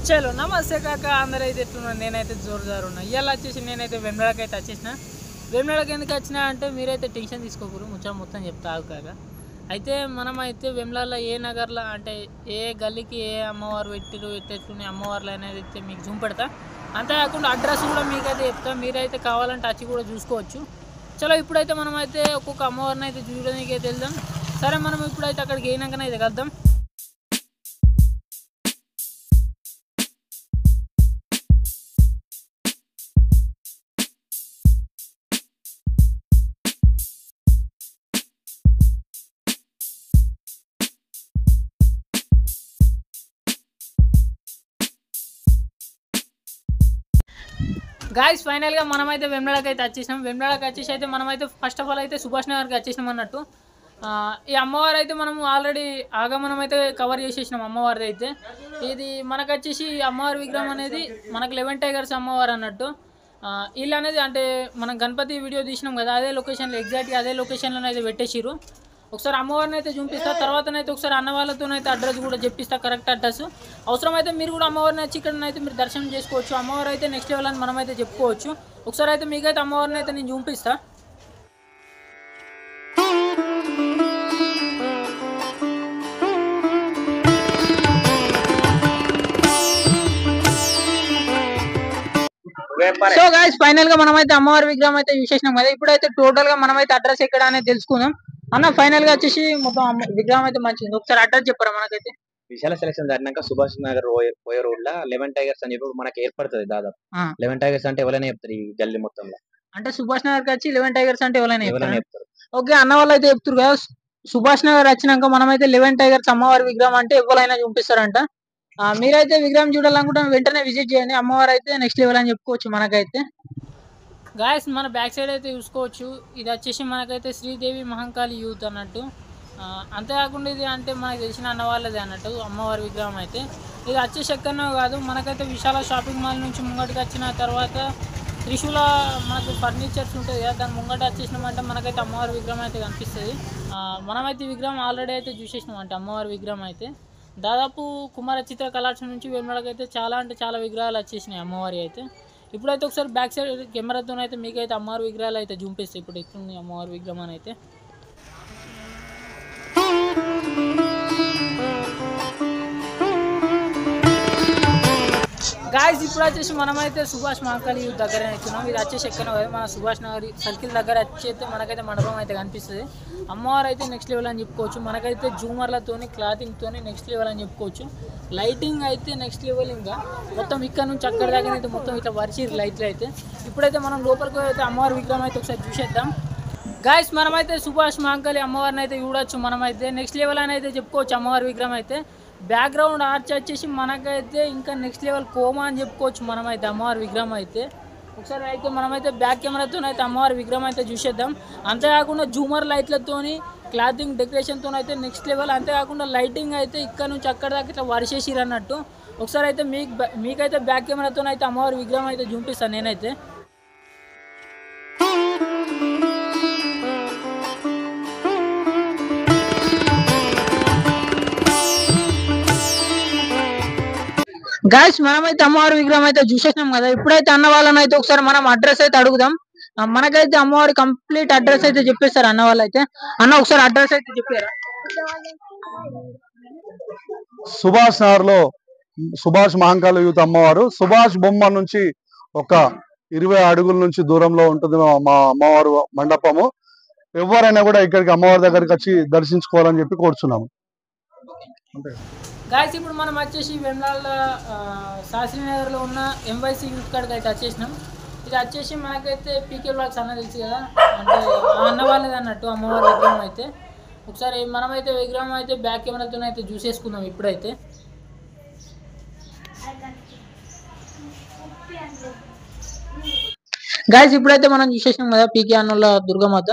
చలో నమస్తే కాక అందరూ అయితే ఎట్లున్నారు. నేనైతే జోరుదారు ఉన్నా. ఇవాళ వచ్చేసి నేనైతే వెమ్లడకి అయితే వచ్చేసిన. వెమ్లడకి ఎందుకు వచ్చినా అంటే మీరైతే టెన్షన్ తీసుకోకూరు, మొత్తం చెప్తా ఆగు కాక. అయితే మనమైతే వెమ్లలో ఏ నగర్లో అంటే ఏ గల్లీకి ఏ అమ్మవారు పెట్టిరు ఎట్లెట్లున్నాయి అమ్మవార్లు అనేది అయితే మీకు చూపెడతా. అంతేకాకుండా అడ్రస్ కూడా మీకైతే చెప్తా, మీరైతే కావాలంటే వచ్చి కూడా చూసుకోవచ్చు. చలో ఇప్పుడైతే మనమైతే ఒక్కొక్క అమ్మవారిని అయితే చూడడానికి అయితే వెళ్దాం. సరే మనం ఇప్పుడైతే అక్కడికి అయినాకనే అయితే కలుద్దాం. గాయస్ ఫైనల్గా మనమైతే వెమ్లడకి అయితే వచ్చేసినాం. వెమ్లడకి వచ్చేసి అయితే మనమైతే ఫస్ట్ ఆఫ్ ఆల్ అయితే సుభాష్ నగర్కి వచ్చేసినాం అన్నట్టు. ఈ అమ్మవారు అయితే మనము ఆల్రెడీ ఆగమనం అయితే కవర్ చేసేసినాం అమ్మవారిది అయితే. ఇది మనకు వచ్చేసి అమ్మవారి విగ్రహం అనేది మనకు 11 టైగర్స్ అమ్మవారు అన్నట్టు. వీళ్ళు అనేది అంటే మనం గణపతి వీడియో తీసినాం కదా, అదే లొకేషన్లో ఎగ్జాక్ట్గా అదే లొకేషన్లో అయితే పెట్టేసిరు. ఒకసారి అమ్మవారిని అయితే చూపిస్తా, తర్వాతనైతే ఒకసారి అన్న వాళ్ళతోనైతే అడ్రస్ కూడా చెప్పిస్తా, కరెక్ట్ అడ్రస్. అవసరమైతే మీరు కూడా అమ్మవారిని వచ్చి ఇక్కడనైతే మీరు దర్శనం చేసుకోవచ్చు. అమ్మవారు అయితే నెక్స్ట్ లెవెల్ అని మనమైతే చెప్పుకోవచ్చు. ఒకసారి అయితే మీకైతే అమ్మవారిని అయితే నేను చూపిస్తా. సో గైస్ ఫైనల్ గా మనమైతే అమ్మవారి విగ్రహం అయితే చూసేసినాం కదా. ఇప్పుడైతే టోటల్ గా మనమైతే అడ్రస్ ఎక్కడ అనేది తెలుసుకుందాం. అన్న ఫైనల్ గా వచ్చేసి మొత్తం విగ్రహం అయితే మంచిది. ఒకసారి అడ్రస్ చెప్పారా మనకైతే? విశాల సెలక్షన్ దాటినాక సుభాష్ నగర్ పోయే రోడ్ లా 11 టైగర్స్ అని చెప్పి మనకి ఏర్పడుతుంది. దాదాపు 11 టైగర్స్ అంటే ఎవరైనా చెప్తారు ఈ గల్లీ మొత్తంలో. అంటే సుభాష్ నగర్ వచ్చి 11 టైగర్స్ అంటే ఎవరైనా చెప్తారు. ఓకే అన్న వాళ్ళు అయితే చెప్తారు కదా. సుభాష్ నగర్ వచ్చినాక మనమైతే 11 టైగర్స్ అమ్మవారి విగ్రహం అంటే ఎవరైనా చూపిస్తారంట. మీరైతే విగ్రహం చూడాలనుకుంటే వెంటనే విజిట్ చేయండి. అమ్మవారు అయితే నెక్స్ట్ లెవెల్ అని చెప్పుకోవచ్చు మనకైతే. గాయస్ మన బ్యాక్ సైడ్ అయితే చూసుకోవచ్చు. ఇది వచ్చేసి మనకైతే శ్రీదేవి మహంకాళి యూత్ అన్నట్టు. అంతేకాకుండా ఇది అంటే మనకు తెలిసిన అన్న వాళ్ళది అన్నట్టు అమ్మవారి విగ్రహం అయితే. ఇది వచ్చేసి ఎక్కడనో కాదు, మనకైతే విశాల షాపింగ్ మాల్ నుంచి ముంగటికి వచ్చిన తర్వాత త్రిశూల మనకు ఫర్నిచర్స్ ఉంటుంది కదా, దాని ముంగట వచ్చేసినామంటే మనకైతే అమ్మవారి విగ్రహం అయితే కనిపిస్తుంది. మనమైతే ఈ విగ్రహం ఆల్రెడీ అయితే చూసేసినాం అంటే అమ్మవారి విగ్రహం అయితే. దాదాపు కుమార చిత్ర కళాక్ష నుంచి వెమ్లడకి అయితే చాలా అంటే చాలా విగ్రహాలు వచ్చేసినాయి అమ్మవారి అయితే. ఇప్పుడైతే ఒకసారి బ్యాక్ సైడ్ కెమెరాతో అయితే మీకైతే అమ్మవారి విగ్రహాలు అయితే చూపిస్తాయి. ఇప్పుడు ఎట్లుంది అమ్మవారి విగ్రహం అని అయితే. గాయస్ ఇప్పుడు వచ్చేసి మనమైతే సుభాష్ మహంకాళి యూత్ దగ్గర ఎక్కున్నాం. ఇది వచ్చేసి ఎక్కనో కదా, మన సుభాష్ నగర్ సర్కిల్ దగ్గర వచ్చేస్తే మనకైతే మండపం అయితే కనిపిస్తుంది. అమ్మవారు అయితే నెక్స్ట్ లెవెల్ అని చెప్పుకోవచ్చు. మనకైతే జూమర్లతోని క్లాతింగ్తోని నెక్స్ట్ లెవెల్ అని చెప్పుకోవచ్చు. లైటింగ్ అయితే నెక్స్ట్ లెవెల్. ఇంకా మొత్తం ఇక్కడ నుంచి అక్కడ దగ్గర అయితే మొత్తం ఇట్లా వరిచి లైట్లు అయితే. ఇప్పుడైతే మనం లోపలికి అయితే అమ్మవారి విగ్రహం అయితే ఒకసారి చూసేద్దాం. గాయస్ మనమైతే సుభాష్ మహంకాళి అమ్మవారిని అయితే చూడొచ్చు. మనమైతే నెక్స్ట్ లెవెల్ అని అయితే చెప్పుకోవచ్చు అమ్మవారి విగ్రహం అయితే. బ్యాక్గ్రౌండ్ ఆర్చ్ వచ్చేసి మనకైతే ఇంకా నెక్స్ట్ లెవెల్ కోమా అని చెప్పుకోవచ్చు మనమైతే అమ్మవారి విగ్రహం అయితే. ఒకసారి అయితే మనమైతే బ్యాక్ కెమెరాతో అయితే అమ్మవారి విగ్రహం అయితే చూసేద్దాం. అంతేకాకుండా జూమర్ లైట్లతోని క్లాతింగ్ డెకరేషన్తో అయితే నెక్స్ట్ లెవెల్. అంతేకాకుండా లైటింగ్ అయితే ఇక్కడ నుంచి అక్కడ దాకా ఇట్లా వరిసేసిరు అన్నట్టు. ఒకసారి అయితే మీకైతే బ్యాక్ కెమెరాతో అయితే అమ్మవారి విగ్రహం అయితే చూపిస్తాను నేనైతే. గాయస్ మనమైతే అమ్మవారి విగ్రహం అయితే చూసేసినాం కదా. ఇప్పుడైతే అన్న వాళ్ళని అయితే ఒకసారి మనం అడ్రస్ అయితే అడుగుదాం. మనకైతే అమ్మవారి కంప్లీట్ అడ్రస్ అయితే చెప్పేస్తారు అన్న వాళ్ళు అయితే. అన్న ఒకసారి అడ్రస్ అయితే చెప్పారా? సుభాష్ నగర్ లో సుభాష్ మహంకాళి యూత్ అమ్మవారు సుభాష్ బొమ్మ నుంచి ఒక 20 అడుగుల నుంచి దూరంలో ఉంటుంది మా అమ్మవారు మండపము. ఎవరైనా కూడా ఇక్కడికి అమ్మవారి దగ్గరికి వచ్చి దర్శించుకోవాలని చెప్పి కోరుచున్నాము. గాయస్ ఇప్పుడు మనం వచ్చేసి వెమ్లాల శాస్త్రీనగర్లో ఉన్న ఎంవైసీ యూత్ కార్డ్కి అయితే వచ్చేసినాం. ఇది వచ్చేసి మనకైతే పీకే బ్లాగ్స్ అన్న తెలుసు కదా, అంటే అన్న వాళ్ళది అన్నట్టు అమ్మవారి విగ్రహం అయితే. ఒకసారి మనమైతే విగ్రహం అయితే బ్యాక్ కెమెరాతో అయితే చూసేసుకుందాం ఇప్పుడైతే. గాయస్ ఇప్పుడైతే మనం చూసేసినాం కదా పీకే అన్నోళ్ళ దుర్గమాత,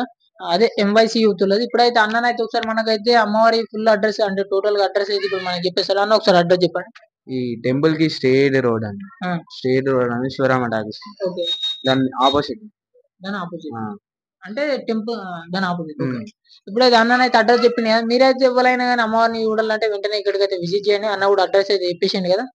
అదే ఎంవైసీ యూత్ ఉన్నది. ఇప్పుడైతే అన్ననైతే ఒకసారి మనకైతే అమ్మవారి ఫుల్ అడ్రస్ అంటే టోటల్ గా అడ్రస్ అయితే ఇప్పుడు మనకి చెప్పేస్తారు. అన్న ఒకసారి అడ్రస్ చెప్పండి. ఈ టెంపుల్ కి స్ట్రేట్ రోడ్ అండి, స్ట్రేట్ రోడ్ అని శివరామ టాకీస్ దాని ఆపోజిట్ అంటే టెంపుల్ దాని ఆపోజిట్. ఇప్పుడైతే అన్ననైతే అడ్రస్ చెప్పింది కదా. మీరైతే ఎవరైనా కానీ అమ్మవారిని చూడాలంటే వెంటనే ఇక్కడికైతే విజిట్ చేయండి. అన్న కూడా అడ్రస్ అయితే చెప్పేసింది కదా.